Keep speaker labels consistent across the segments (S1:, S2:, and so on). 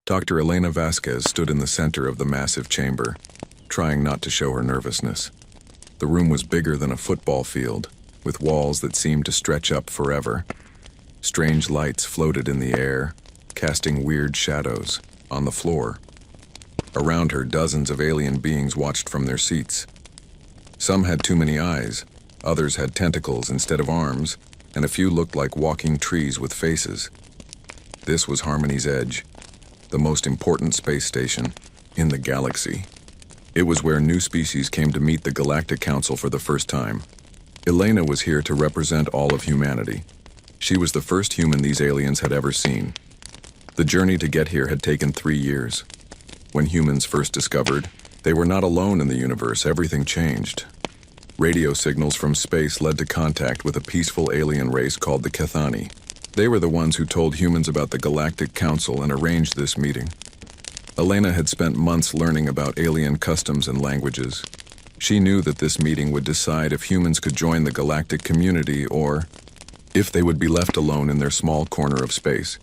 S1: Dr. Elena Vasquez stood in the center of the massive chamber, trying not to show her nervousness. The room was bigger than a football field, with walls that seemed to stretch up forever. Strange lights floated in the air, casting weird shadows on the floor. Around her, dozens of alien beings watched from their seats. Some had too many eyes, others had tentacles instead of arms, and a few looked like walking trees with faces. This was Harmony's Edge, the most important space station in the galaxy. It was where new species came to meet the Galactic Council for the first time. Elena was here to represent all of humanity. She was the first human these aliens had ever seen. The journey to get here had taken 3 years. When humans first discovered, they were not alone in the universe. Everything changed. Radio signals from space led to contact with a peaceful alien race called the Kethani. They were the ones who told humans about the Galactic Council and arranged this meeting. Elena had spent months learning about alien customs and languages. She knew that this meeting would decide if humans could join the galactic community or if they would be left alone in their small corner of space.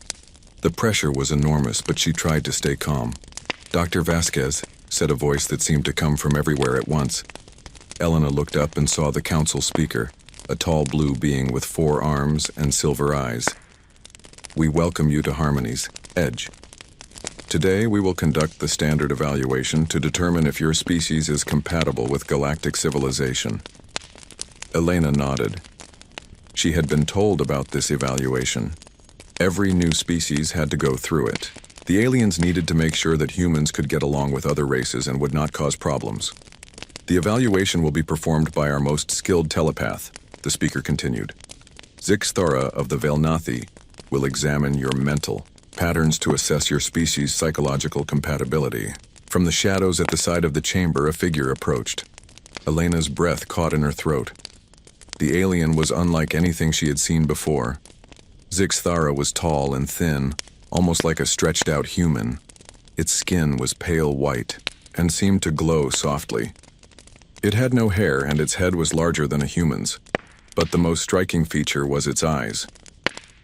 S1: The pressure was enormous, but she tried to stay calm. "Dr. Vasquez," said a voice that seemed to come from everywhere at once. Elena looked up and saw the council speaker, a tall blue being with 4 arms and silver eyes. "We welcome you to Harmony's Edge. Today we will conduct the standard evaluation to determine if your species is compatible with galactic civilization." Elena nodded. She had been told about this evaluation. Every new species had to go through it. The aliens needed to make sure that humans could get along with other races and would not cause problems. "The evaluation will be performed by our most skilled telepath," the speaker continued. "Zixthara of the Velnathi will examine your mental patterns to assess your species' psychological compatibility." From the shadows at the side of the chamber, a figure approached. Elena's breath caught in her throat. The alien was unlike anything she had seen before. Zixthara was tall and thin, almost like a stretched-out human. Its skin was pale white and seemed to glow softly. It had no hair and its head was larger than a human's, but the most striking feature was its eyes.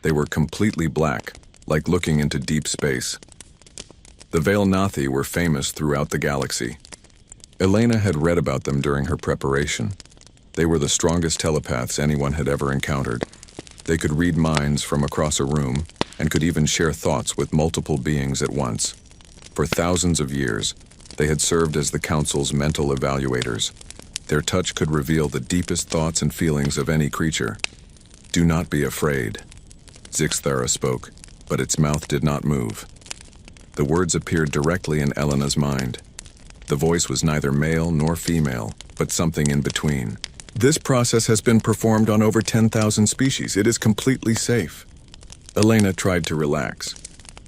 S1: They were completely black, like looking into deep space. The Velnathi were famous throughout the galaxy. Elena had read about them during her preparation. They were the strongest telepaths anyone had ever encountered. They could read minds from across a room and could even share thoughts with multiple beings at once. For thousands of years, they had served as the Council's mental evaluators. Their touch could reveal the deepest thoughts and feelings of any creature. "Do not be afraid," Zixthara spoke, but its mouth did not move. The words appeared directly in Elena's mind. The voice was neither male nor female, but something in between. "This process has been performed on over 10,000 species. It is completely safe." Elena tried to relax.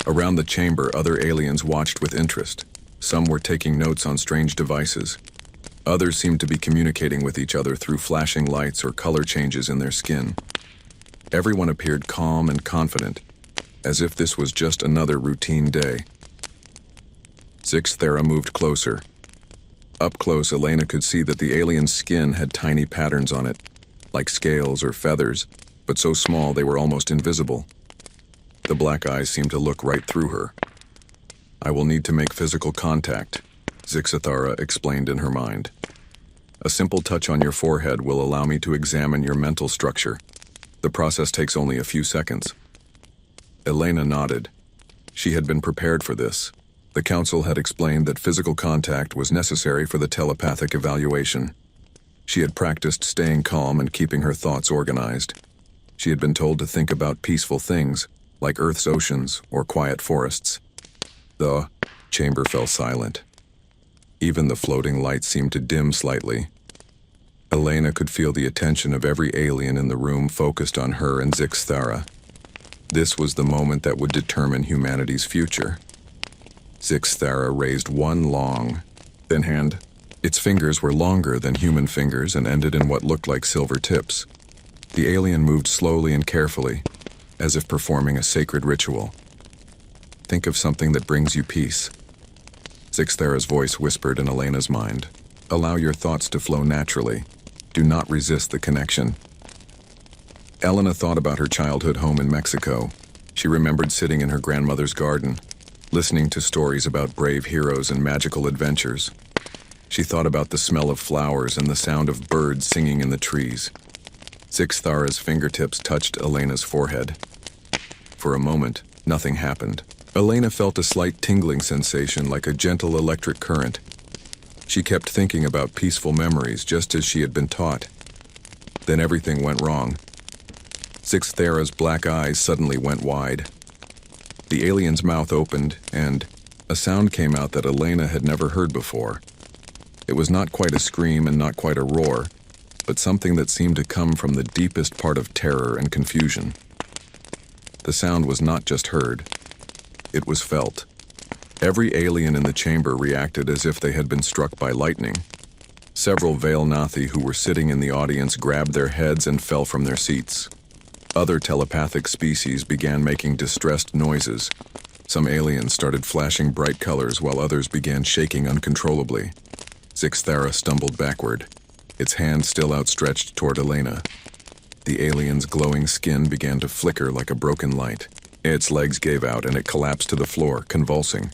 S1: Around the chamber, other aliens watched with interest. Some were taking notes on strange devices. Others seemed to be communicating with each other through flashing lights or color changes in their skin. Everyone appeared calm and confident, as if this was just another routine day. Zixthara moved closer. Up close, Elena could see that the alien's skin had tiny patterns on it, like scales or feathers, but so small they were almost invisible. The black eyes seemed to look right through her. "I will need to make physical contact," Zixthara explained in her mind. "A simple touch on your forehead will allow me to examine your mental structure. The process takes only a few seconds." Elena nodded. She had been prepared for this. The Council had explained that physical contact was necessary for the telepathic evaluation. She had practiced staying calm and keeping her thoughts organized. She had been told to think about peaceful things, like Earth's oceans or quiet forests. The chamber fell silent. Even the floating lights seemed to dim slightly. Elena could feel the attention of every alien in the room focused on her and Zixthara. This was the moment that would determine humanity's future. Zixthara raised one long, thin hand. Its fingers were longer than human fingers and ended in what looked like silver tips. The alien moved slowly and carefully, as if performing a sacred ritual. "Think of something that brings you peace," Zixthara's voice whispered in Elena's mind. "Allow your thoughts to flow naturally. Do not resist the connection." Elena thought about her childhood home in Mexico. She remembered sitting in her grandmother's garden, listening to stories about brave heroes and magical adventures. She thought about the smell of flowers and the sound of birds singing in the trees. Zixthara's fingertips touched Elena's forehead. For a moment, nothing happened. Elena felt a slight tingling sensation like a gentle electric current. She kept thinking about peaceful memories just as she had been taught. Then everything went wrong. Zixthara's black eyes suddenly went wide. The alien's mouth opened, and a sound came out that Elena had never heard before. It was not quite a scream and not quite a roar, but something that seemed to come from the deepest part of terror and confusion. The sound was not just heard, it was felt. Every alien in the chamber reacted as if they had been struck by lightning. Several Veil Nathi who were sitting in the audience grabbed their heads and fell from their seats. Other telepathic species began making distressed noises. Some aliens started flashing bright colors while others began shaking uncontrollably. Zixthara stumbled backward, its hand still outstretched toward Elena. The alien's glowing skin began to flicker like a broken light. Its legs gave out and it collapsed to the floor, convulsing.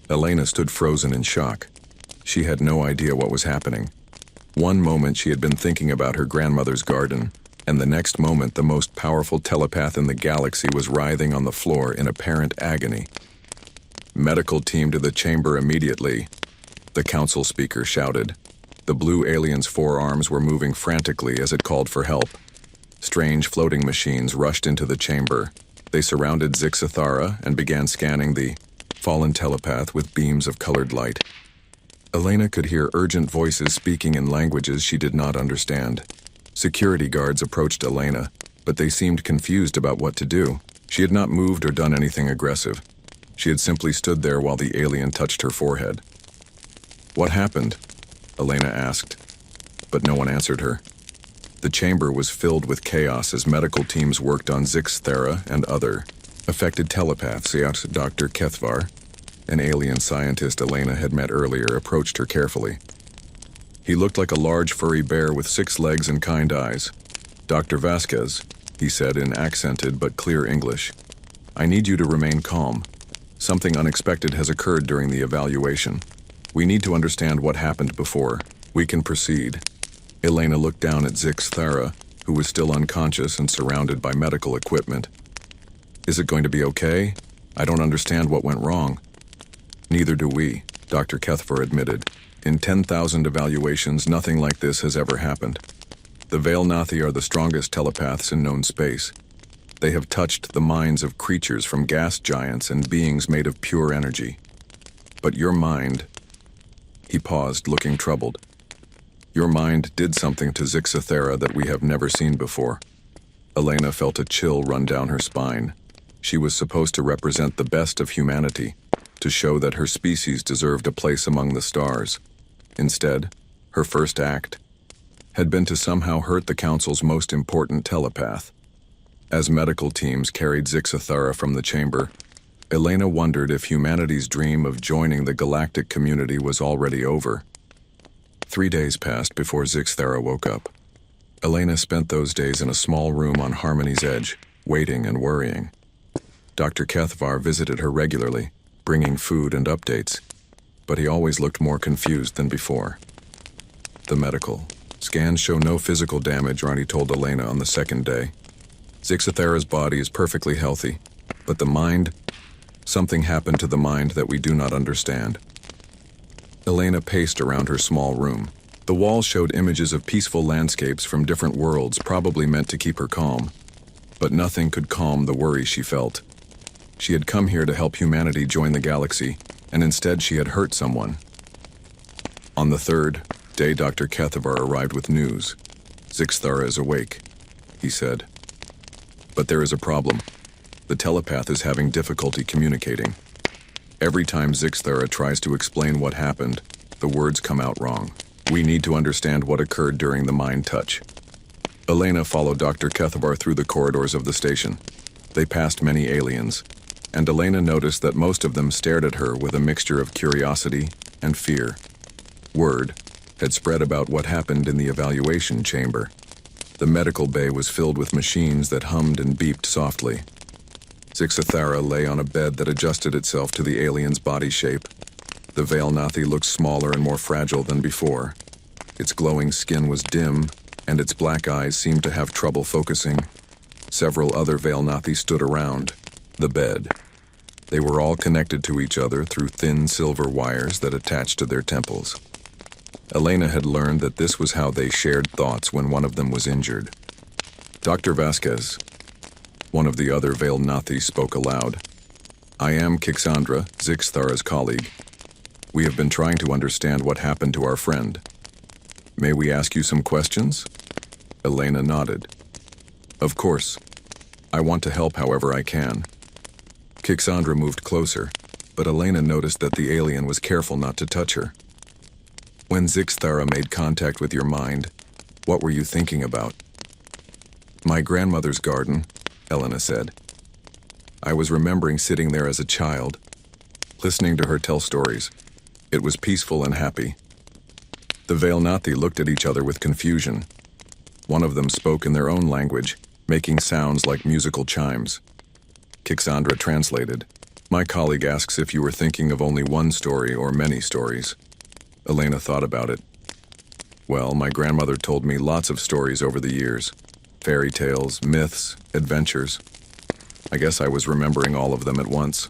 S1: Elena stood frozen in shock. She had no idea what was happening. One moment she had been thinking about her grandmother's garden, and the next moment the most powerful telepath in the galaxy was writhing on the floor in apparent agony. "Medical team to the chamber immediately," the council speaker shouted. The blue alien's forearms were moving frantically as it called for help. Strange floating machines rushed into the chamber. They surrounded Zixthara and began scanning the fallen telepath with beams of colored light. Elena could hear urgent voices speaking in languages she did not understand. Security guards approached Elena, but they seemed confused about what to do. She had not moved or done anything aggressive. She had simply stood there while the alien touched her forehead. "What happened?" Elena asked, but no one answered her. The chamber was filled with chaos as medical teams worked on Zixthara and other affected telepaths. Dr. Kethvar, an alien scientist Elena had met earlier, approached her carefully. He looked like a large furry bear with 6 legs and kind eyes. "Dr. Vasquez," he said in accented but clear English, "I need you to remain calm. Something unexpected has occurred during the evaluation. We need to understand what happened before we can proceed." Elena looked down at Zixthara, who was still unconscious and surrounded by medical equipment. "Is it going to be okay? I don't understand what went wrong." "Neither do we," Dr. Kethvar admitted. "In 10,000 evaluations, nothing like this has ever happened. The Veil Nathi are the strongest telepaths in known space. They have touched the minds of creatures from gas giants and beings made of pure energy. But your mind..." He paused, looking troubled. "Your mind did something to Zixthara that we have never seen before." Elena felt a chill run down her spine. She was supposed to represent the best of humanity, to show that her species deserved a place among the stars. Instead, her first act had been to somehow hurt the Council's most important telepath. As medical teams carried Zixthara from the chamber, Elena wondered if humanity's dream of joining the galactic community was already over. 3 days passed before Zixthara woke up. Elena spent those days in a small room on Harmony's Edge, waiting and worrying. Dr. Kethvar visited her regularly, bringing food and updates, but he always looked more confused than before. The medical scans show no physical damage, Ronnie told Elena on the second day. Zixthara's body is perfectly healthy, but the mind, something happened to the mind that we do not understand. Elena paced around her small room. The walls showed images of peaceful landscapes from different worlds, probably meant to keep her calm. But nothing could calm the worry she felt. She had come here to help humanity join the galaxy, and instead she had hurt someone. On the 3rd day, Dr. Kethvar arrived with news. "Zixthara is awake," he said. "But there is a problem. The telepath is having difficulty communicating. Every time Zixthara tries to explain what happened, the words come out wrong. We need to understand what occurred during the mind touch." Elena followed Dr. Kethvar through the corridors of the station. They passed many aliens, and Elena noticed that most of them stared at her with a mixture of curiosity and fear. Word had spread about what happened in the evaluation chamber. The medical bay was filled with machines that hummed and beeped softly. Zixathara lay on a bed that adjusted itself to the alien's body shape. The Veil Nathi looked smaller and more fragile than before. Its glowing skin was dim, and its black eyes seemed to have trouble focusing. Several other Veil Nathi stood around the bed. They were all connected to each other through thin silver wires that attached to their temples. Elena had learned that this was how they shared thoughts when one of them was injured. Dr. Vasquez, one of the other Veil Nathi, spoke aloud. I am Kixandra, Zixthara's colleague. We have been trying to understand what happened to our friend. May we ask you some questions? Elena nodded. Of course. I want to help however I can. Kixandra moved closer, but Elena noticed that the alien was careful not to touch her. When Zixthara made contact with your mind, what were you thinking about? My grandmother's garden, Elena said. I was remembering sitting there as a child, listening to her tell stories. It was peaceful and happy. The Veil Nathi looked at each other with confusion. One of them spoke in their own language, making sounds like musical chimes. Kixandra translated. My colleague asks if you were thinking of only one story or many stories. Elena thought about it. Well, my grandmother told me lots of stories over the years. Fairy tales, myths, adventures. I guess I was remembering all of them at once.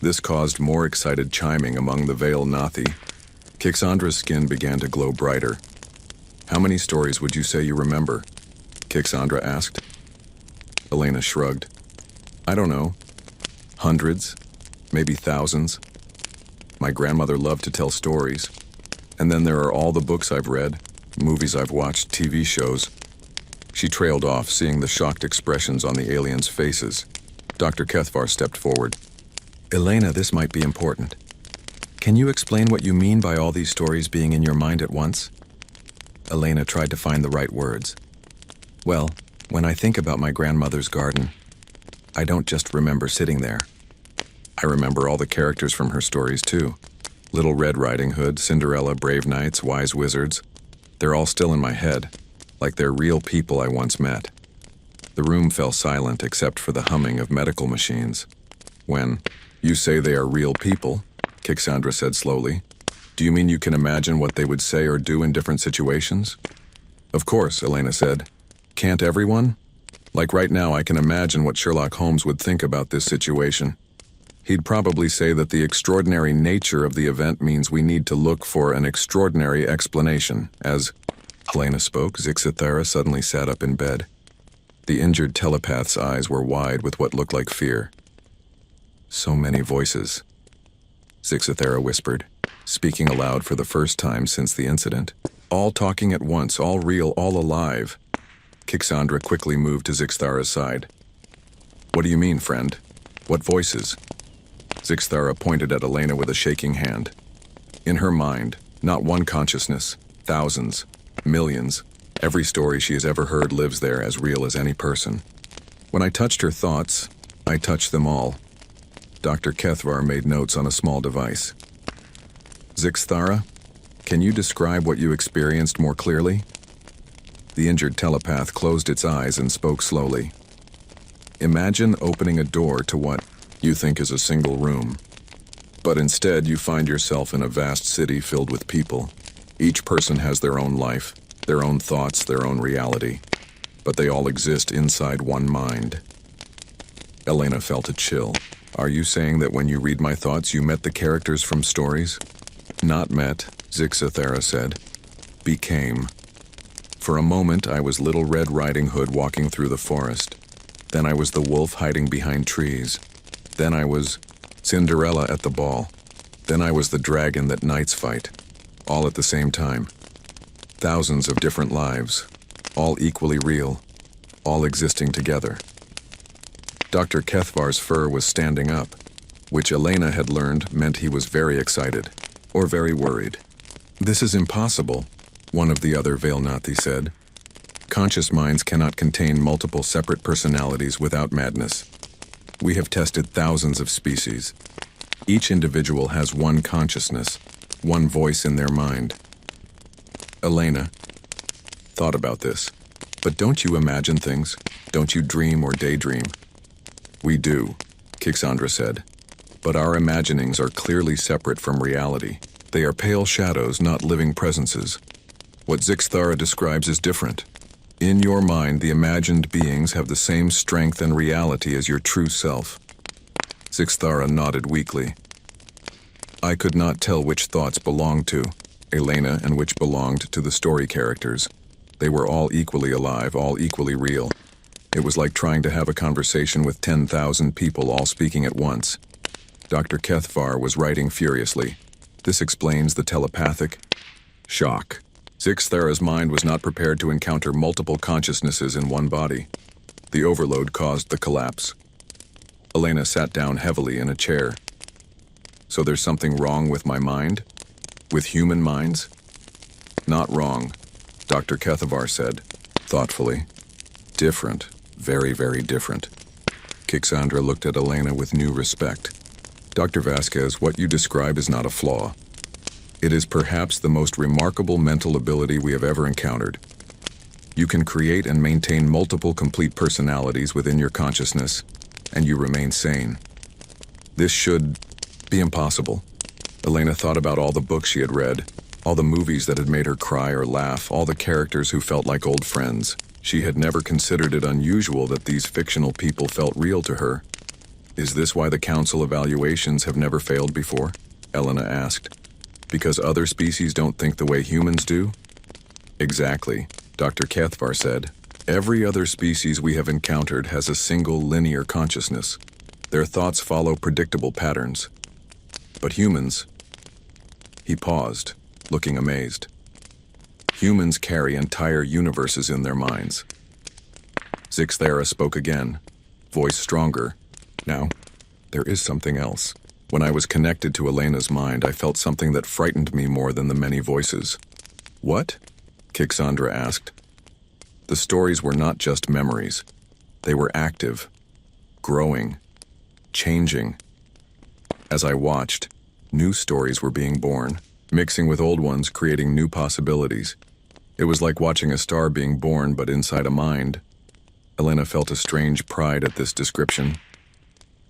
S1: This caused more excited chiming among the Veil Nathi. Kixandra's skin began to glow brighter. How many stories would you say you remember? Kixandra asked. Elena shrugged. I don't know. Hundreds, maybe thousands. My grandmother loved to tell stories. And then there are all the books I've read, movies I've watched, TV shows. She trailed off, seeing the shocked expressions on the aliens' faces. Dr. Kethvar stepped forward. Elena, this might be important. Can you explain what you mean by all these stories being in your mind at once? Elena tried to find the right words. Well, when I think about my grandmother's garden, I don't just remember sitting there. I remember all the characters from her stories, too. Little Red Riding Hood, Cinderella, brave knights, wise wizards. They're all still in my head, like they're real people I once met. The room fell silent except for the humming of medical machines. When, you say they are real people, Kixandra said slowly. Do you mean you can imagine what they would say or do in different situations? Of course, Elena said. Can't everyone? Like right now, I can imagine what Sherlock Holmes would think about this situation. He'd probably say that the extraordinary nature of the event means we need to look for an extraordinary explanation. As Elena spoke, Zixathara suddenly sat up in bed. The injured telepath's eyes were wide with what looked like fear. So many voices, Zixathara whispered, speaking aloud for the first time since the incident. All talking at once, all real, all alive. Kixandra quickly moved to Zixthara's side. What do you mean, friend? What voices? Zixthara pointed at Elena with a shaking hand. In her mind, not one consciousness, thousands, millions. Every story she has ever heard lives there as real as any person. When I touched her thoughts, I touched them all. Dr. Kethvar made notes on a small device. Zixthara, can you describe what you experienced more clearly? The injured telepath closed its eyes and spoke slowly. Imagine opening a door to what you think is a single room. But instead, you find yourself in a vast city filled with people. Each person has their own life, their own thoughts, their own reality. But they all exist inside one mind. Elena felt a chill. Are you saying that when you read my thoughts, you met the characters from stories? Not met, Zixathara said. Became. For a moment, I was Little Red Riding Hood walking through the forest. Then I was the wolf hiding behind trees. Then I was Cinderella at the ball. Then I was the dragon that knights fight. All at the same time. Thousands of different lives, all equally real, all existing together. Dr. Kethvar's fur was standing up, which Elena had learned meant he was very excited, or very worried. This is impossible, one of the other Veil Nathi said. Conscious minds cannot contain multiple separate personalities without madness. We have tested thousands of species. Each individual has one consciousness, one voice in their mind. Elena thought about this. But don't you imagine things? Don't you dream or daydream? We do, Kixandra said. But our imaginings are clearly separate from reality. They are pale shadows, not living presences. What Zixthara describes is different. In your mind, the imagined beings have the same strength and reality as your true self. Zixthara nodded weakly. I could not tell which thoughts belonged to Elena and which belonged to the story characters. They were all equally alive, all equally real. It was like trying to have a conversation with 10,000 people all speaking at once. Dr. Kethvar was writing furiously. This explains the telepathic shock. Zixthara's mind was not prepared to encounter multiple consciousnesses in one body. The overload caused the collapse. Elena sat down heavily in a chair. So there's something wrong with my mind? With human minds? Not wrong, Dr. Kethavar said, thoughtfully. Different. Very, very different. Kixandra looked at Elena with new respect. Dr. Vasquez, what you describe is not a flaw. It is perhaps the most remarkable mental ability we have ever encountered. You can create and maintain multiple complete personalities within your consciousness, and you remain sane. This should be impossible. Elena thought about all the books she had read, all the movies that had made her cry or laugh, all the characters who felt like old friends. She had never considered it unusual that these fictional people felt real to her. Is this why the council evaluations have never failed before? Elena asked. Because other species don't think the way humans do? Exactly, Dr. Kethvar said. Every other species we have encountered has a single linear consciousness. Their thoughts follow predictable patterns. But humans... He paused, looking amazed. Humans carry entire universes in their minds. Zixthara spoke again, voice stronger. Now, there is something else. When I was connected to Elena's mind, I felt something that frightened me more than the many voices. What? Kixandra asked. The stories were not just memories. They were active, growing, changing. As I watched, new stories were being born, mixing with old ones, creating new possibilities. It was like watching a star being born, but inside a mind. Elena felt a strange pride at this description.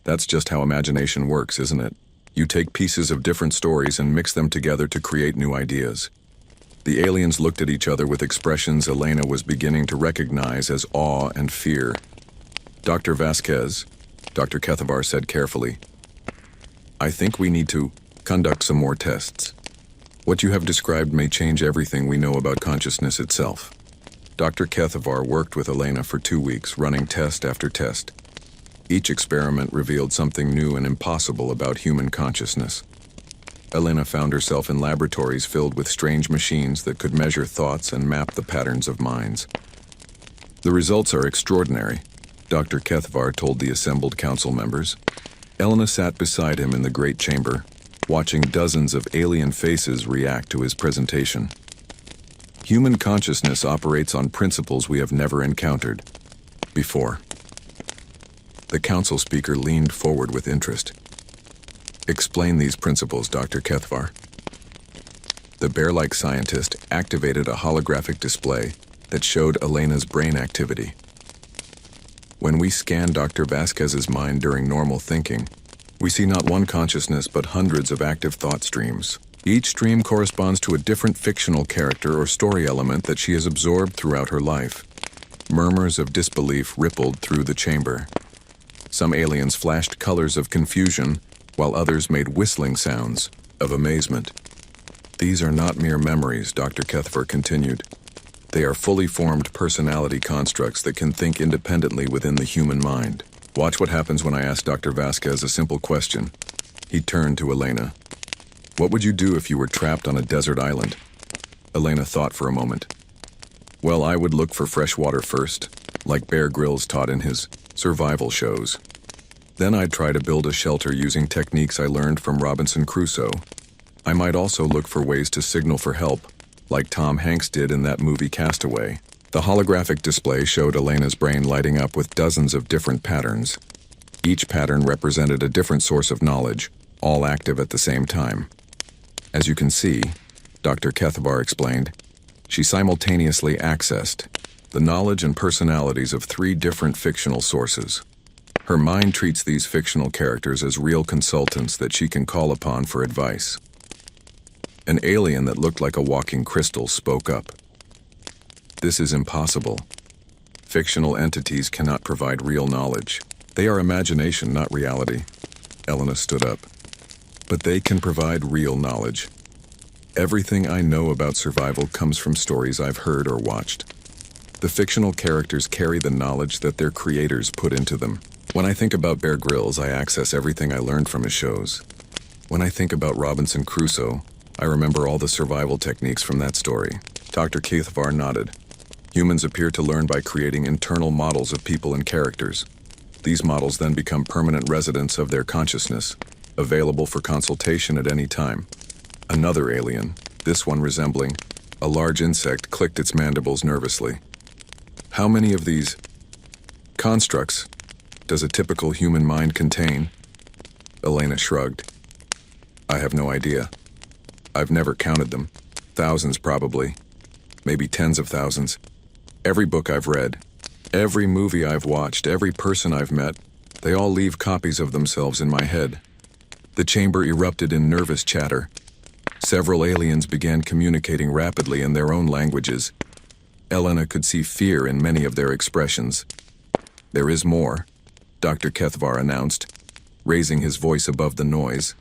S1: That's just how imagination works, isn't it? You take pieces of different stories and mix them together to create new ideas. The aliens looked at each other with expressions Elena was beginning to recognize as awe and fear. Dr. Vasquez, Dr. Kethavar said carefully, I think we need to conduct some more tests. What you have described may change everything we know about consciousness itself. Dr. Kethavar worked with Elena for 2 weeks, running test after test. Each experiment revealed something new and impossible about human consciousness. Elena found herself in laboratories filled with strange machines that could measure thoughts and map the patterns of minds. The results are extraordinary, Dr. Kethavar told the assembled council members. Elena sat beside him in the great chamber, watching dozens of alien faces react to his presentation. Human consciousness operates on principles we have never encountered before. The council speaker leaned forward with interest. Explain these principles, Dr. Kethvar. The bear-like scientist activated a holographic display that showed Elena's brain activity. When we scan Dr. Vasquez's mind during normal thinking, we see not one consciousness but hundreds of active thought streams. Each stream corresponds to a different fictional character or story element that she has absorbed throughout her life. Murmurs of disbelief rippled through the chamber. Some aliens flashed colors of confusion, while others made whistling sounds of amazement. These are not mere memories, Dr. Kethvar continued. They are fully formed personality constructs that can think independently within the human mind. Watch what happens when I ask Dr. Vasquez a simple question. He turned to Elena. What would you do if you were trapped on a desert island? Elena thought for a moment. Well, I would look for fresh water first, like Bear Grylls taught in his survival shows. Then I'd try to build a shelter using techniques I learned from Robinson Crusoe. I might also look for ways to signal for help, like Tom Hanks did in that movie Castaway. The holographic display showed Elena's brain lighting up with dozens of different patterns. Each pattern represented a different source of knowledge, all active at the same time. As you can see, Dr. Kethavar explained, she simultaneously accessed the knowledge and personalities of 3 different fictional sources. Her mind treats these fictional characters as real consultants that she can call upon for advice. An alien that looked like a walking crystal spoke up. "This is impossible. Fictional entities cannot provide real knowledge. They are imagination, not reality." Elena stood up. "But they can provide real knowledge. Everything I know about survival comes from stories I've heard or watched. The fictional characters carry the knowledge that their creators put into them. When I think about Bear Grylls, I access everything I learned from his shows. When I think about Robinson Crusoe, I remember all the survival techniques from that story." Dr. Cathvar nodded. "Humans appear to learn by creating internal models of people and characters. These models then become permanent residents of their consciousness, available for consultation at any time." Another alien, this one resembling a large insect, clicked its mandibles nervously. "How many of these constructs does a typical human mind contain?" Elena shrugged. "I have no idea. I've never counted them. Thousands probably. Maybe tens of thousands. Every book I've read, every movie I've watched, every person I've met, they all leave copies of themselves in my head." The chamber erupted in nervous chatter. Several aliens began communicating rapidly in their own languages. Elena could see fear in many of their expressions. "There is more," Dr. Cathvar announced, raising his voice above the noise.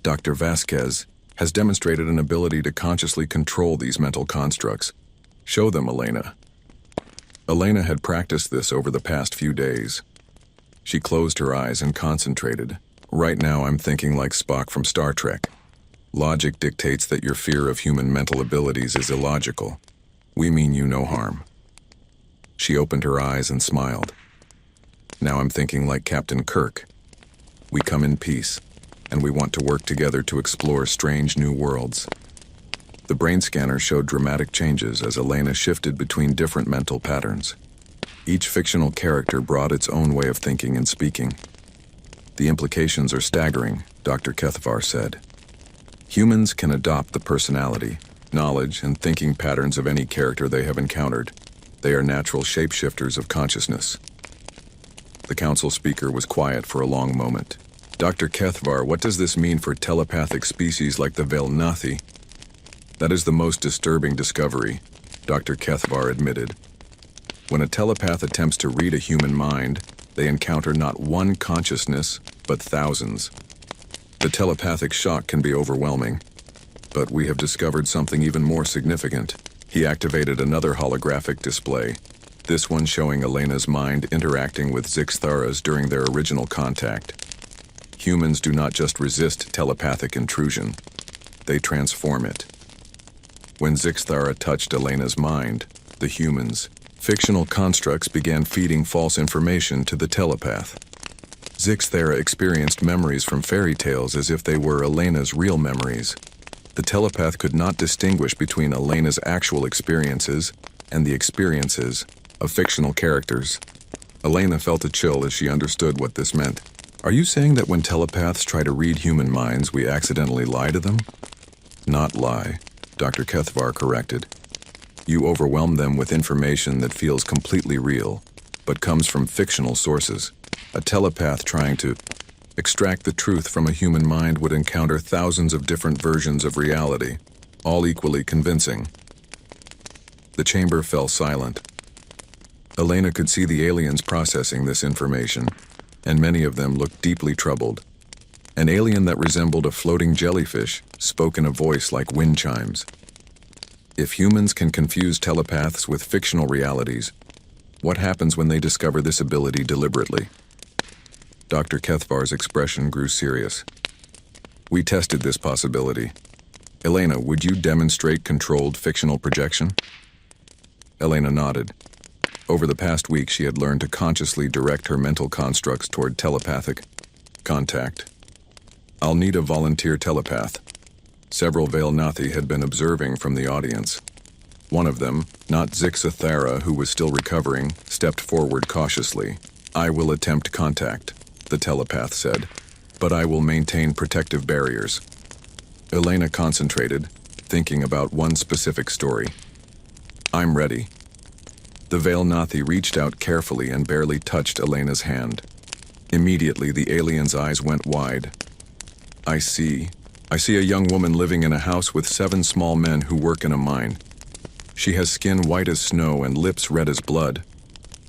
S1: "Dr. Vasquez has demonstrated an ability to consciously control these mental constructs. Show them, Elena." Elena had practiced this over the past few days. She closed her eyes and concentrated. "Right now I'm thinking like Spock from Star Trek. Logic dictates that your fear of human mental abilities is illogical. We mean you no harm." She opened her eyes and smiled. "Now I'm thinking like Captain Kirk. We come in peace, and we want to work together to explore strange new worlds." The brain scanner showed dramatic changes as Elena shifted between different mental patterns. Each fictional character brought its own way of thinking and speaking. "The implications are staggering," Dr. Cathvar said. "Humans can adopt the personality, knowledge, and thinking patterns of any character they have encountered. They are natural shapeshifters of consciousness." The council speaker was quiet for a long moment. "Dr. Cathvar, what does this mean for telepathic species like the Velnathi?" "That is the most disturbing discovery," Dr. Cathvar admitted. "When a telepath attempts to read a human mind, they encounter not one consciousness, but thousands. The telepathic shock can be overwhelming. But we have discovered something even more significant." He activated another holographic display, this one showing Elena's mind interacting with Zixthara's during their original contact. Humans do not just resist telepathic intrusion, they transform it. When Zixthara touched Elena's mind, the humans, fictional constructs began feeding false information to the telepath. Zixthara experienced memories from fairy tales as if they were Elena's real memories. The telepath could not distinguish between Elena's actual experiences and the experiences of fictional characters. Elena felt a chill as she understood what this meant. "Are you saying that when telepaths try to read human minds, we accidentally lie to them?" "Not lie," Dr. Cathvar corrected. "You overwhelm them with information that feels completely real, but comes from fictional sources. A telepath trying to extract the truth from a human mind would encounter thousands of different versions of reality, all equally convincing." The chamber fell silent. Elena could see the aliens processing this information, and many of them looked deeply troubled. An alien that resembled a floating jellyfish spoke in a voice like wind chimes. "If humans can confuse telepaths with fictional realities, what happens when they discover this ability deliberately?" Dr. Cathvar's expression grew serious. "We tested this possibility. Elena, would you demonstrate controlled fictional projection?" Elena nodded. Over the past week, she had learned to consciously direct her mental constructs toward telepathic contact. "I'll need a volunteer telepath." Several Velnathi had been observing from the audience. One of them, not Zixthara, who was still recovering, stepped forward cautiously. "I will attempt contact," the telepath said, "but I will maintain protective barriers." Elena concentrated, thinking about one specific story. "I'm ready." The Velnathi reached out carefully and barely touched Elena's hand. Immediately, the alien's eyes went wide. I see a young woman living in a house with 7 small men who work in a mine. She has skin white as snow and lips red as blood.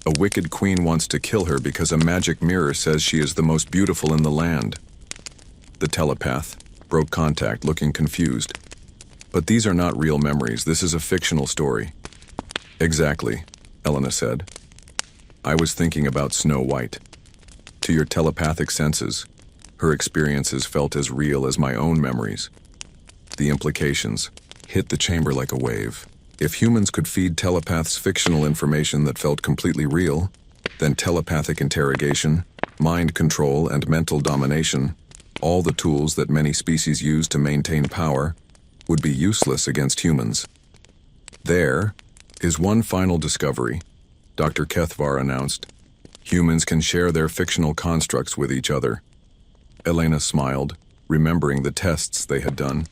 S1: A wicked queen wants to kill her because a magic mirror says she is the most beautiful in the land. The telepath broke contact, looking confused. But these are not real memories. This is a fictional story. Exactly, Elena said. I was thinking about Snow White. To your telepathic senses, her experiences felt as real as my own memories. The implications hit the chamber like a wave. If humans could feed telepaths fictional information that felt completely real, then telepathic interrogation, mind control, and mental domination, all the tools that many species use to maintain power, would be useless against humans. There is one final discovery, Dr. Kethvar announced. Humans can share their fictional constructs with each other. Elena smiled, remembering the tests they had done.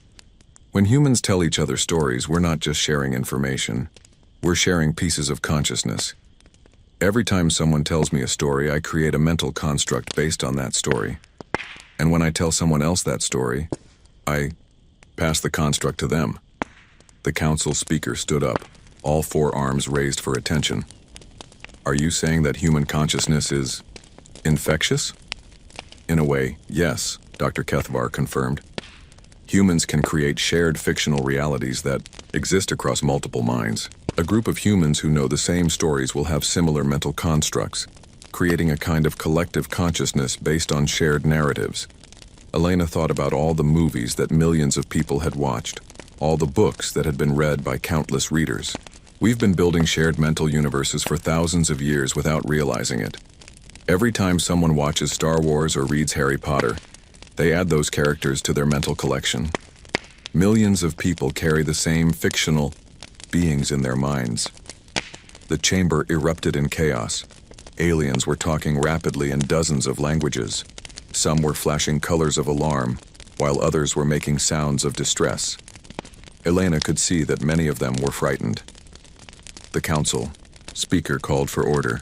S1: When humans tell each other stories, we're not just sharing information. We're sharing pieces of consciousness. Every time someone tells me a story, I create a mental construct based on that story. And when I tell someone else that story, I pass the construct to them. The council speaker stood up, all 4 arms raised for attention. Are you saying that human consciousness is infectious? In a way, yes, Dr. Kethvar confirmed. Humans can create shared fictional realities that exist across multiple minds. A group of humans who know the same stories will have similar mental constructs, creating a kind of collective consciousness based on shared narratives. Elena thought about all the movies that millions of people had watched, all the books that had been read by countless readers. We've been building shared mental universes for thousands of years without realizing it. Every time someone watches Star Wars or reads Harry Potter, they add those characters to their mental collection. Millions of people carry the same fictional beings in their minds. The chamber erupted in chaos. Aliens were talking rapidly in dozens of languages. Some were flashing colors of alarm, while others were making sounds of distress. Elena could see that many of them were frightened. The council speaker called for order.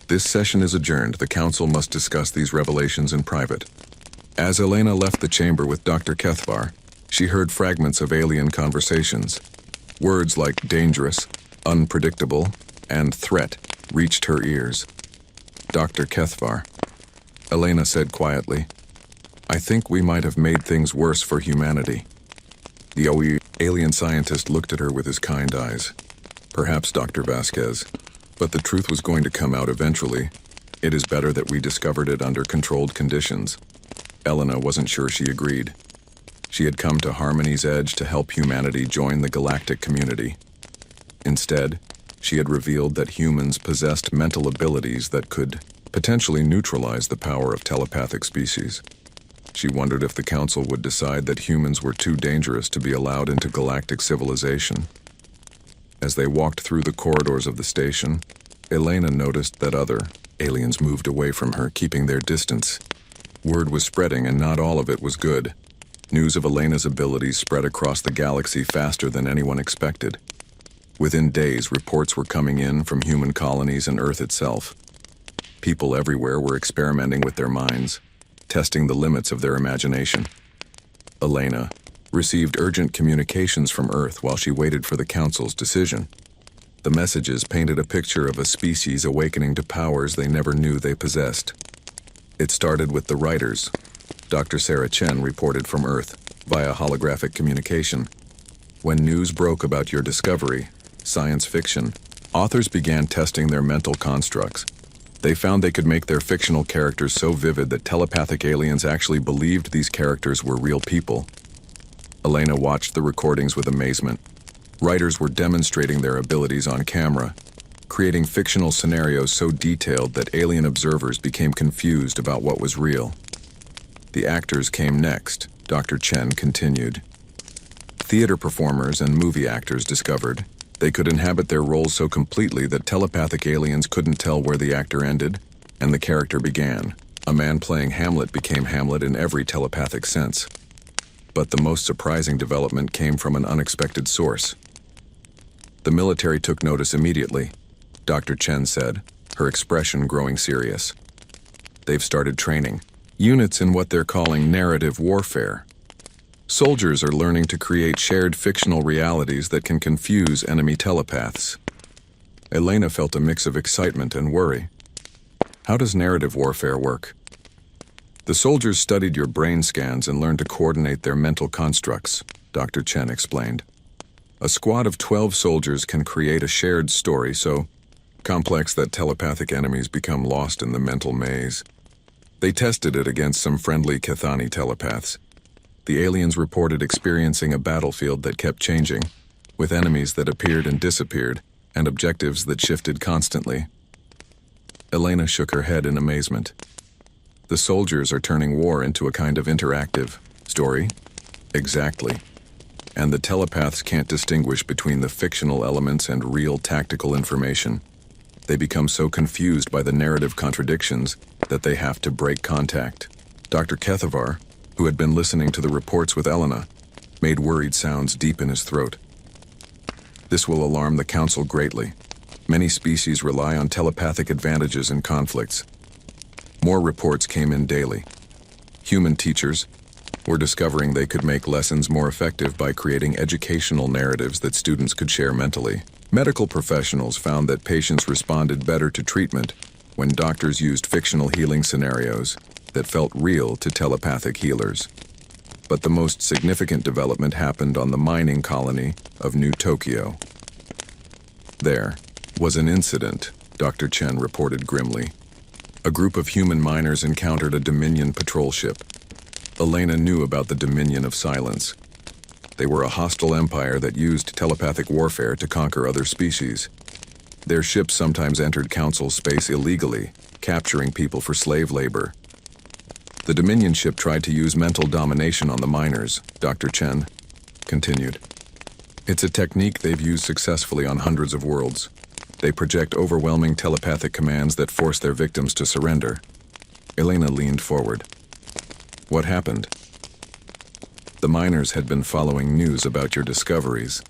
S1: This session is adjourned. The council must discuss these revelations in private. As Elena left the chamber with Dr. Kethvar, she heard fragments of alien conversations. Words like dangerous, unpredictable, and threat reached her ears. Dr. Kethvar, Elena said quietly, I think we might have made things worse for humanity. The alien scientist looked at her with his kind eyes. Perhaps, Dr. Vasquez, but the truth was going to come out eventually. It is better that we discovered it under controlled conditions. Elena wasn't sure she agreed. She had come to Harmony's Edge to help humanity join the galactic community. Instead, she had revealed that humans possessed mental abilities that could potentially neutralize the power of telepathic species. She wondered if the council would decide that humans were too dangerous to be allowed into galactic civilization. As they walked through the corridors of the station, Elena noticed that other aliens moved away from her, keeping their distance. Word was spreading, and not all of it was good. News of Elena's abilities spread across the galaxy faster than anyone expected. Within days, reports were coming in from human colonies and Earth itself. People everywhere were experimenting with their minds, testing the limits of their imagination. Elena received urgent communications from Earth while she waited for the Council's decision. The messages painted a picture of a species awakening to powers they never knew they possessed. It started with the writers. Dr. Sarah Chen reported from Earth via holographic communication. When news broke about your discovery, science fiction, authors began testing their mental constructs. They found they could make their fictional characters so vivid that telepathic aliens actually believed these characters were real people. Elena watched the recordings with amazement. Writers were demonstrating their abilities on camera, creating fictional scenarios so detailed that alien observers became confused about what was real. The actors came next, Dr. Chen continued. Theater performers and movie actors discovered they could inhabit their roles so completely that telepathic aliens couldn't tell where the actor ended and the character began. A man playing Hamlet became Hamlet in every telepathic sense. But the most surprising development came from an unexpected source. The military took notice immediately, Dr. Chen said, her expression growing serious. They've started training units in what they're calling narrative warfare. Soldiers are learning to create shared fictional realities that can confuse enemy telepaths. Elena felt a mix of excitement and worry. How does narrative warfare work? The soldiers studied your brain scans and learned to coordinate their mental constructs, Dr. Chen explained. A squad of 12 soldiers can create a shared story so complex that telepathic enemies become lost in the mental maze. They tested it against some friendly Cathani telepaths. The aliens reported experiencing a battlefield that kept changing, with enemies that appeared and disappeared, and objectives that shifted constantly. Elena shook her head in amazement. The soldiers are turning war into a kind of interactive story? Exactly. And the telepaths can't distinguish between the fictional elements and real tactical information. They become so confused by the narrative contradictions that they have to break contact. Dr. Kethavar, who had been listening to the reports with Elena, made worried sounds deep in his throat. This will alarm the Council greatly. Many species rely on telepathic advantages in conflicts. More reports came in daily. Human teachers were discovering they could make lessons more effective by creating educational narratives that students could share mentally. Medical professionals found that patients responded better to treatment when doctors used fictional healing scenarios that felt real to telepathic healers. But the most significant development happened on the mining colony of New Tokyo. There was an incident, Dr. Chen reported grimly. A group of human miners encountered a Dominion patrol ship. Elena knew about the Dominion of Silence. They were a hostile empire that used telepathic warfare to conquer other species. Their ships sometimes entered Council space illegally, capturing people for slave labor. The Dominion ship tried to use mental domination on the miners, Dr. Chen continued. It's a technique they've used successfully on hundreds of worlds. They project overwhelming telepathic commands that force their victims to surrender. Elena leaned forward. What happened? The miners had been following news about your discoveries.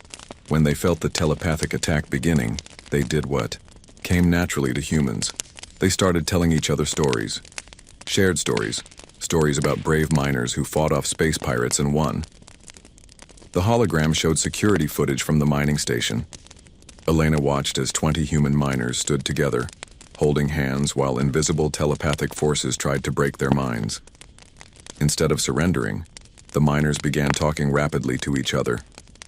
S1: When they felt the telepathic attack beginning, they did what came naturally to humans. They started telling each other stories. Shared stories. Stories about brave miners who fought off space pirates and won. The hologram showed security footage from the mining station. Elena watched as 20 human miners stood together, holding hands while invisible telepathic forces tried to break their minds. Instead of surrendering, the miners began talking rapidly to each other,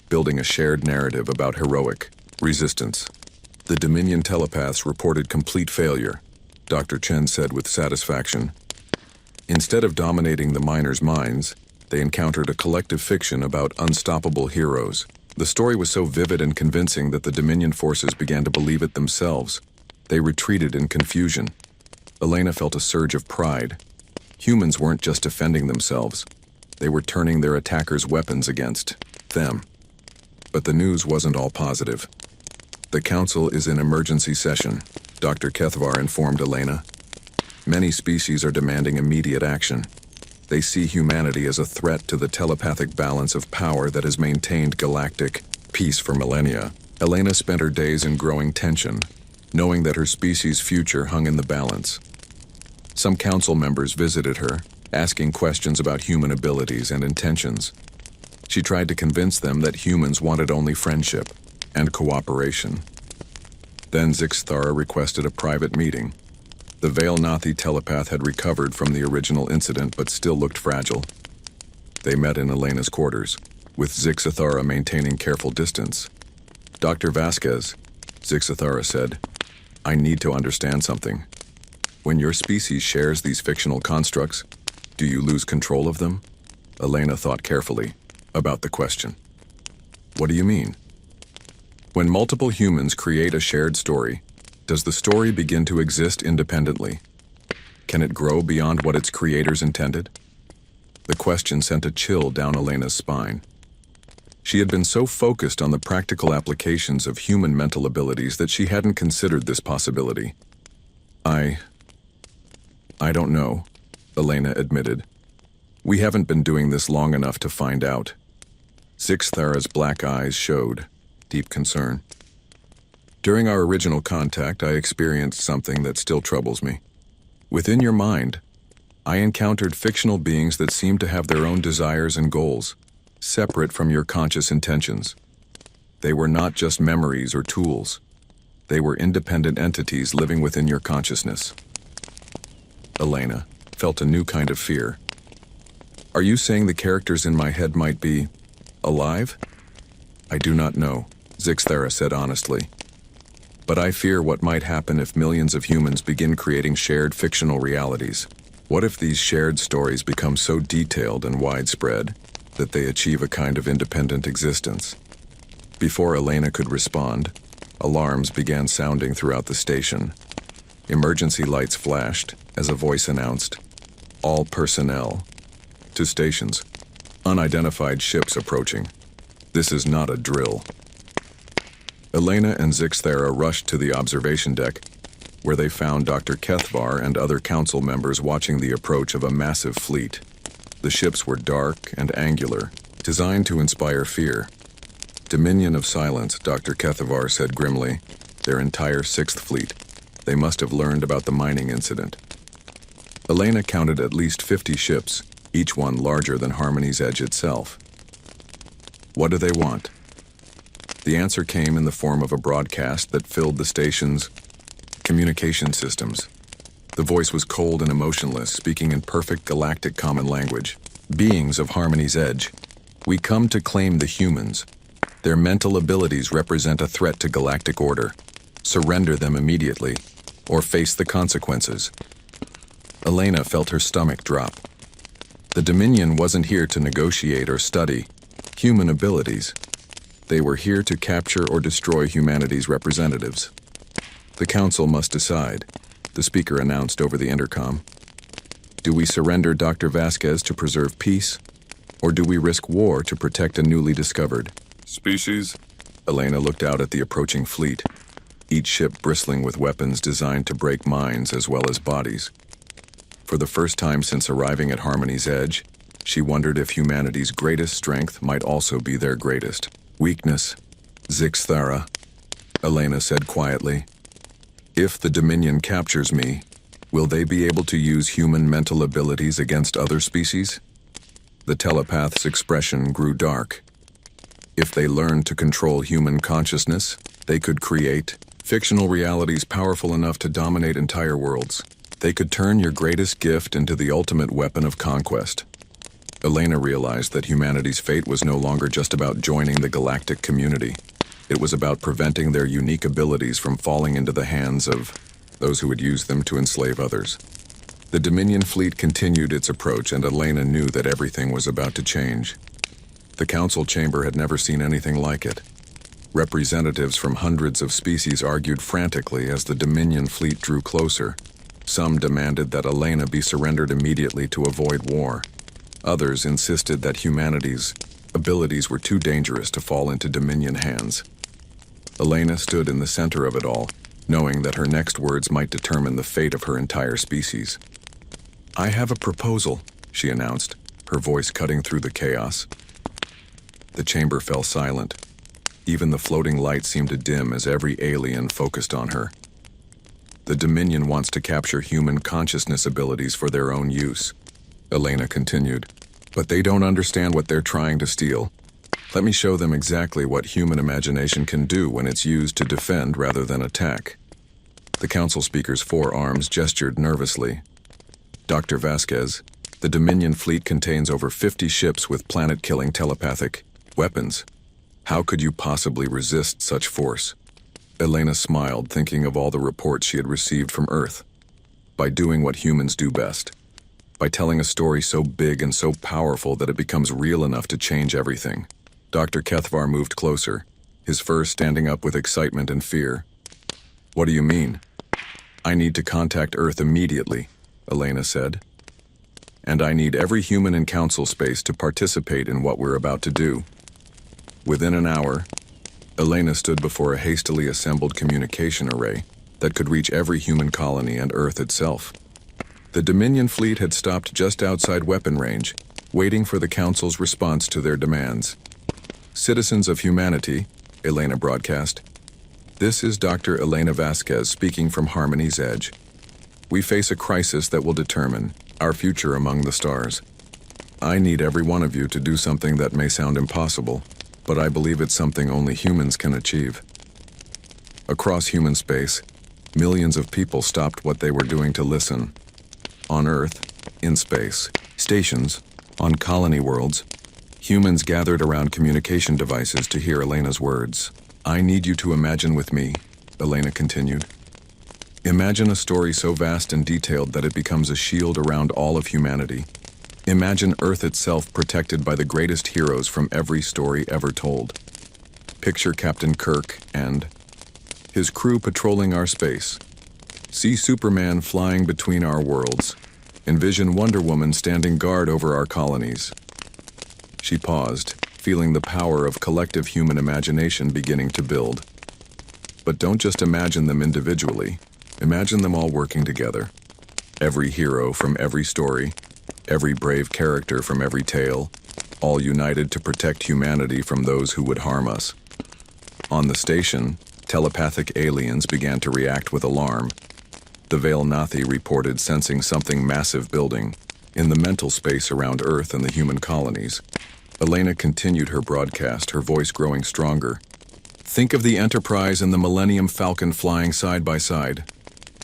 S1: building a shared narrative about heroic resistance. The Dominion telepaths reported complete failure, Dr. Chen said with satisfaction. Instead of dominating the miners' minds, they encountered a collective fiction about unstoppable heroes. The story was so vivid and convincing that the Dominion forces began to believe it themselves. They retreated in confusion. Elena felt a surge of pride. Humans weren't just defending themselves. They were turning their attackers' weapons against them. But the news wasn't all positive. The Council is in emergency session, Dr. Kethavar informed Elena. Many species are demanding immediate action. They see humanity as a threat to the telepathic balance of power that has maintained galactic peace for millennia. Elena spent her days in growing tension, knowing that her species' future hung in the balance. Some council members visited her, asking questions about human abilities and intentions. She tried to convince them that humans wanted only friendship and cooperation. Then Zixthara requested a private meeting. The Veil-Nathi telepath had recovered from the original incident but still looked fragile. They met in Elena's quarters, with Zixthara maintaining careful distance. Dr. Vasquez, Zixthara said, I need to understand something. When your species shares these fictional constructs, do you lose control of them? Elena thought carefully about the question. What do you mean? When multiple humans create a shared story, does the story begin to exist independently? Can it grow beyond what its creators intended? The question sent a chill down Elena's spine. She had been so focused on the practical applications of human mental abilities that she hadn't considered this possibility. I don't know, Elena admitted. We haven't been doing this long enough to find out. Zixthara's black eyes showed deep concern. During our original contact, I experienced something that still troubles me. Within your mind, I encountered fictional beings that seemed to have their own desires and goals, separate from your conscious intentions. They were not just memories or tools. They were independent entities living within your consciousness. Elena felt a new kind of fear. Are you saying the characters in my head might be alive? I do not know, Zixthera said honestly. But I fear what might happen if millions of humans begin creating shared fictional realities. What if these shared stories become so detailed and widespread that they achieve a kind of independent existence? Before Elena could respond, alarms began sounding throughout the station. Emergency lights flashed as a voice announced, "All personnel to stations. Unidentified ships approaching. This is not a drill." Elena and Zixthera rushed to the observation deck, where they found Dr. Kethvar and other council members watching the approach of a massive fleet. The ships were dark and angular, designed to inspire fear. Dominion of Silence, Dr. Kethvar said grimly. Their entire Sixth Fleet. They must have learned about the mining incident. Elena counted at least 50 ships, each one larger than Harmony's Edge itself. What do they want? The answer came in the form of a broadcast that filled the station's communication systems. The voice was cold and emotionless, speaking in perfect galactic common language. Beings of Harmony's Edge, we come to claim the humans. Their mental abilities represent a threat to galactic order. Surrender them immediately, or face the consequences. Elena felt her stomach drop. The Dominion wasn't here to negotiate or study human abilities. They were here to capture or destroy humanity's representatives. The Council must decide, the speaker announced over the intercom. Do we surrender Dr. Vasquez to preserve peace, or do we risk war to protect a newly discovered species? Elena looked out at the approaching fleet, each ship bristling with weapons designed to break minds as well as bodies. For the first time since arriving at Harmony's Edge, she wondered if humanity's greatest strength might also be their greatest weakness. Zixthera, Elena said quietly. If the Dominion captures me, will they be able to use human mental abilities against other species? The telepath's expression grew dark. If they learned to control human consciousness, they could create fictional realities powerful enough to dominate entire worlds. They could turn your greatest gift into the ultimate weapon of conquest. Elena realized that humanity's fate was no longer just about joining the galactic community. It was about preventing their unique abilities from falling into the hands of those who would use them to enslave others. The Dominion fleet continued its approach, and Elena knew that everything was about to change. The council chamber had never seen anything like it. Representatives from hundreds of species argued frantically as the Dominion fleet drew closer. Some demanded that Elena be surrendered immediately to avoid war. Others insisted that humanity's abilities were too dangerous to fall into Dominion hands. Elena stood in the center of it all, knowing that her next words might determine the fate of her entire species. I have a proposal, she announced, her voice cutting through the chaos. The chamber fell silent. Even the floating light seemed to dim as every alien focused on her. The Dominion wants to capture human consciousness abilities for their own use, Elena continued. But they don't understand what they're trying to steal. Let me show them exactly what human imagination can do when it's used to defend rather than attack. The council speaker's forearms gestured nervously. Dr. Vasquez, the Dominion fleet contains over 50 ships with planet-killing telepathic weapons. How could you possibly resist such force? Elena smiled, thinking of all the reports she had received from Earth. By doing what humans do best. By telling a story so big and so powerful that it becomes real enough to change everything. Dr. Kethvar moved closer, his fur standing up with excitement and fear. What do you mean? I need to contact Earth immediately, Elena said. And I need every human in council space to participate in what we're about to do. Within an hour, Elena stood before a hastily assembled communication array that could reach every human colony and Earth itself. The Dominion fleet had stopped just outside weapon range, waiting for the Council's response to their demands. Citizens of humanity, Elena broadcast. This is Dr. Elena Vasquez speaking from Harmony's Edge. We face a crisis that will determine our future among the stars. I need every one of you to do something that may sound impossible, but I believe it's something only humans can achieve. Across human space, millions of people stopped what they were doing to listen. On Earth, in space, stations, on colony worlds, humans gathered around communication devices to hear Elena's words. I need you to imagine with me, Elena continued. Imagine a story so vast and detailed that it becomes a shield around all of humanity. Imagine Earth itself protected by the greatest heroes from every story ever told. Picture Captain Kirk and his crew patrolling our space. See Superman flying between our worlds. Envision Wonder Woman standing guard over our colonies. She paused, feeling the power of collective human imagination beginning to build. But don't just imagine them individually. Imagine them all working together. Every hero from every story, every brave character from every tale, all united to protect humanity from those who would harm us. On the station, telepathic aliens began to react with alarm. The Veil Nathi reported sensing something massive building in the mental space around Earth and the human colonies. Elena continued her broadcast, her voice growing stronger. Think of the Enterprise and the Millennium Falcon flying side by side.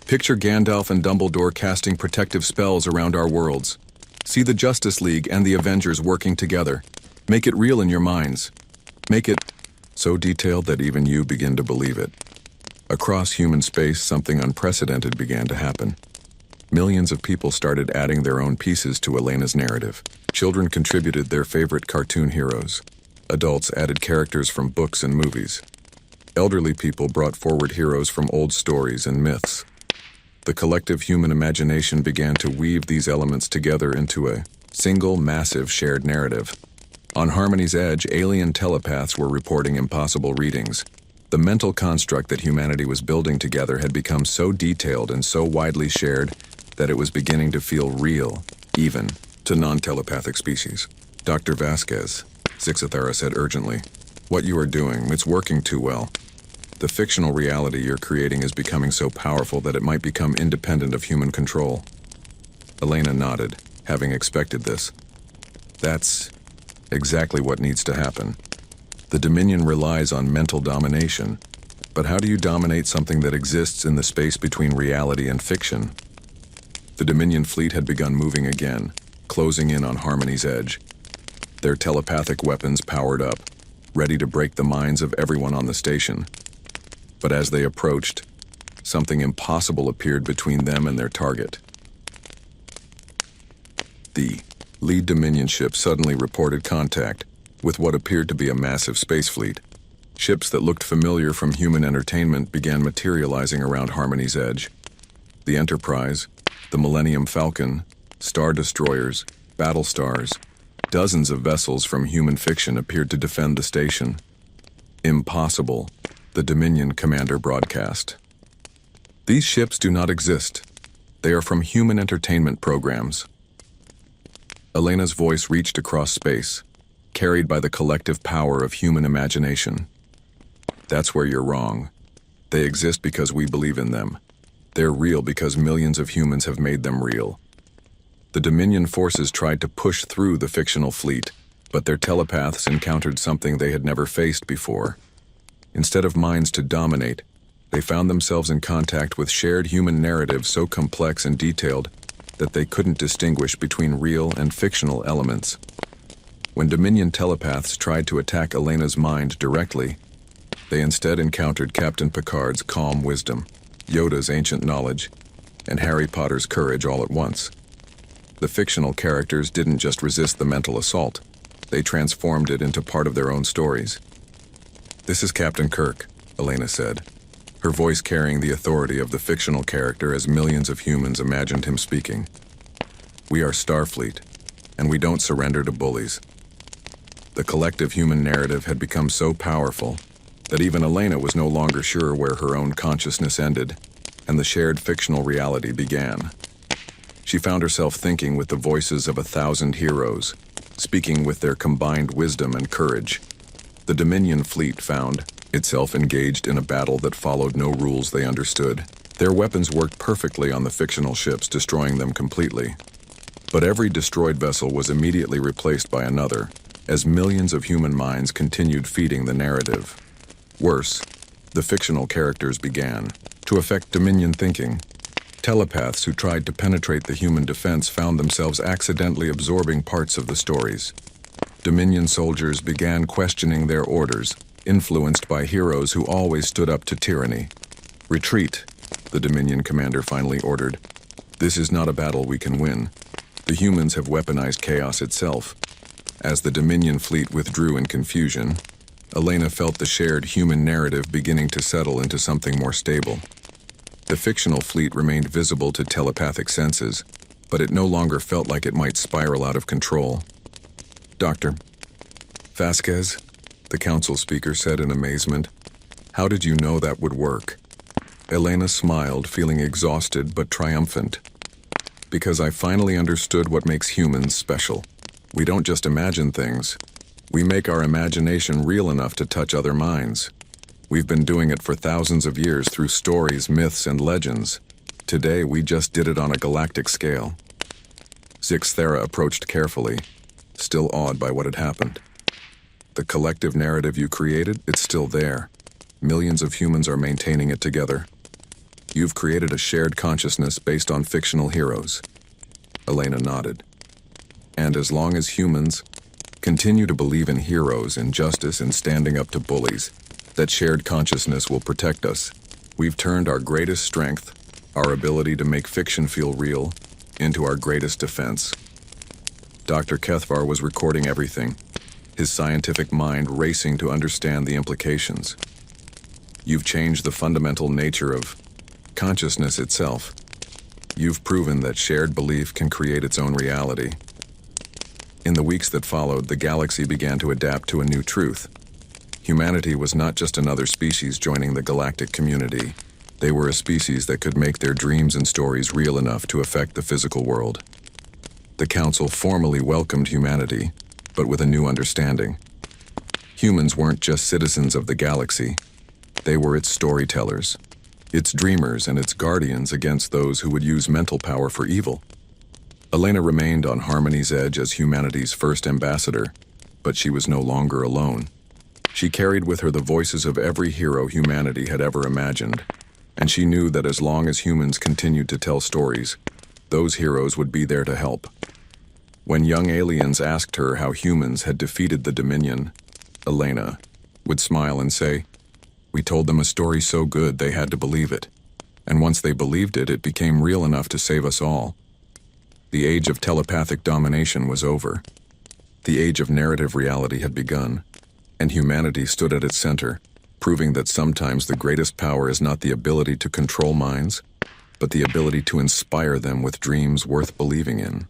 S1: Picture Gandalf and Dumbledore casting protective spells around our worlds. See the Justice League and the Avengers working together. Make it real in your minds. Make it so detailed that even you begin to believe it. Across human space, something unprecedented began to happen. Millions of people started adding their own pieces to Elena's narrative. Children contributed their favorite cartoon heroes. Adults added characters from books and movies. Elderly people brought forward heroes from old stories and myths. The collective human imagination began to weave these elements together into a single, massive, shared narrative. On Harmony's edge, alien telepaths were reporting impossible readings. The mental construct that humanity was building together had become so detailed and so widely shared that it was beginning to feel real, even to non-telepathic species. Dr. Vasquez, Zixathara said urgently, "What you are doing, it's working too well. The fictional reality you're creating is becoming so powerful that it might become independent of human control." Elena nodded, having expected this. That's exactly what needs to happen. The Dominion relies on mental domination, but how do you dominate something that exists in the space between reality and fiction? The Dominion fleet had begun moving again, closing in on Harmony's edge. Their telepathic weapons powered up, ready to break the minds of everyone on the station. But as they approached, something impossible appeared between them and their target. The lead Dominion ship suddenly reported contact with what appeared to be a massive space fleet. Ships that looked familiar from human entertainment began materializing around Harmony's edge. The Enterprise, the Millennium Falcon, Star Destroyers, Battle Stars, dozens of vessels from human fiction appeared to defend the station. Impossible, the Dominion commander broadcast. These ships do not exist. They are from human entertainment programs. Elena's voice reached across space, carried by the collective power of human imagination. That's where you're wrong. They exist because we believe in them. They're real because millions of humans have made them real. The Dominion forces tried to push through the fictional fleet, but their telepaths encountered something they had never faced before. Instead of minds to dominate, they found themselves in contact with shared human narratives so complex and detailed that they couldn't distinguish between real and fictional elements. When Dominion telepaths tried to attack Elena's mind directly, they instead encountered Captain Picard's calm wisdom, Yoda's ancient knowledge, and Harry Potter's courage all at once. The fictional characters didn't just resist the mental assault, they transformed it into part of their own stories. "This is Captain Kirk," Elena said, her voice carrying the authority of the fictional character as millions of humans imagined him speaking. "We are Starfleet, and we don't surrender to bullies." The collective human narrative had become so powerful that even Elena was no longer sure where her own consciousness ended and the shared fictional reality began. She found herself thinking with the voices of 1,000 heroes, speaking with their combined wisdom and courage. The Dominion fleet found itself engaged in a battle that followed no rules they understood. Their weapons worked perfectly on the fictional ships, destroying them completely. But every destroyed vessel was immediately replaced by another, as millions of human minds continued feeding the narrative. Worse, the fictional characters began to affect Dominion thinking. Telepaths who tried to penetrate the human defense found themselves accidentally absorbing parts of the stories. Dominion soldiers began questioning their orders, influenced by heroes who always stood up to tyranny. "Retreat," the Dominion commander finally ordered. "This is not a battle we can win. The humans have weaponized chaos itself." As the Dominion fleet withdrew in confusion, Elena felt the shared human narrative beginning to settle into something more stable. The fictional fleet remained visible to telepathic senses, but it no longer felt like it might spiral out of control. "Dr. Vasquez," the council speaker said in amazement, "how did you know that would work?" Elena smiled, feeling exhausted but triumphant. "Because I finally understood what makes humans special. We don't just imagine things. We make our imagination real enough to touch other minds. We've been doing it for thousands of years through stories, myths, and legends. Today, we just did it on a galactic scale." Zixthera approached carefully, still awed by what had happened. "The collective narrative you created, it's still there. Millions of humans are maintaining it together. You've created a shared consciousness based on fictional heroes." Elena nodded. "And as long as humans continue to believe in heroes, in justice, and standing up to bullies, that shared consciousness will protect us. We've turned our greatest strength, our ability to make fiction feel real, into our greatest defense." Dr. Kethvar was recording everything, his scientific mind racing to understand the implications. "You've changed the fundamental nature of consciousness itself. You've proven that shared belief can create its own reality." In the weeks that followed, the galaxy began to adapt to a new truth. Humanity was not just another species joining the galactic community. They were a species that could make their dreams and stories real enough to affect the physical world. The Council formally welcomed humanity, but with a new understanding. Humans weren't just citizens of the galaxy. They were its storytellers, its dreamers, and its guardians against those who would use mental power for evil. Elena remained on Harmony's edge as humanity's first ambassador, but she was no longer alone. She carried with her the voices of every hero humanity had ever imagined, and she knew that as long as humans continued to tell stories, those heroes would be there to help. When young aliens asked her how humans had defeated the Dominion, Elena would smile and say, "We told them a story so good they had to believe it. And once they believed it, it became real enough to save us all." The age of telepathic domination was over. The age of narrative reality had begun, and humanity stood at its center, proving that sometimes the greatest power is not the ability to control minds, but the ability to inspire them with dreams worth believing in.